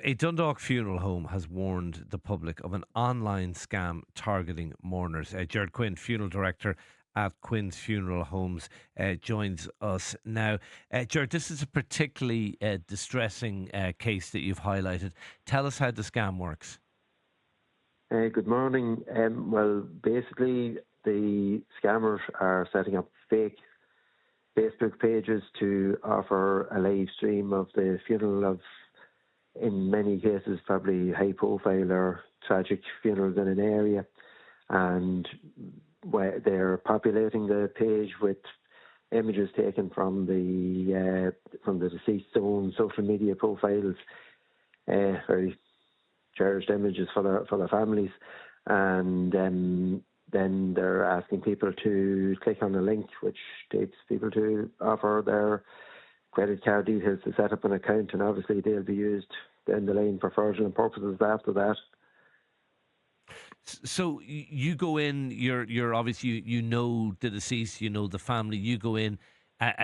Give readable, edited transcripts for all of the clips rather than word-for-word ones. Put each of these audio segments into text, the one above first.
A Dundalk funeral home has warned the public of an online scam targeting mourners. Gerard Quinn, funeral director at Quinn's Funeral Homes, joins us now. Gerard, this is a particularly distressing case that you've highlighted. Tell us how the scam works. Good morning. Well, basically, the scammers are setting up fake Facebook pages to offer a live stream of the funeral of, in many cases, probably high profile or tragic funerals in an area. And where they're populating the page with images taken from the deceased's own social media profiles, very cherished images for their families, and then they're asking people to click on a link which takes people to offer their credit card details to set up an account, and obviously they'll be used in the line for fraudulent purposes after that. So you go in, you're obviously, you know the deceased, you know the family, you go in,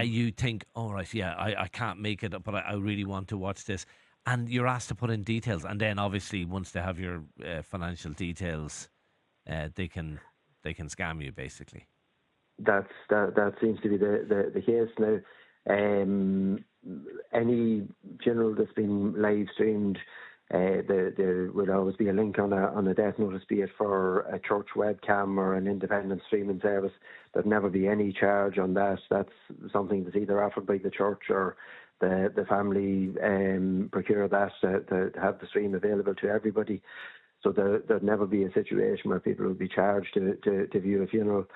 you think, all right, yeah, I can't make it, but I really want to watch this. And you're asked to put in details. And then obviously once they have your financial details, they can scam you basically. That seems to be the case now. Any funeral that's been live streamed, there will always be a link on a death notice, be it for a church webcam or an independent streaming service. There'd never be any charge on that. That's something that's either offered by the church or the family procure that to have the stream available to everybody. So there'd never be a situation where people would be charged to view a funeral.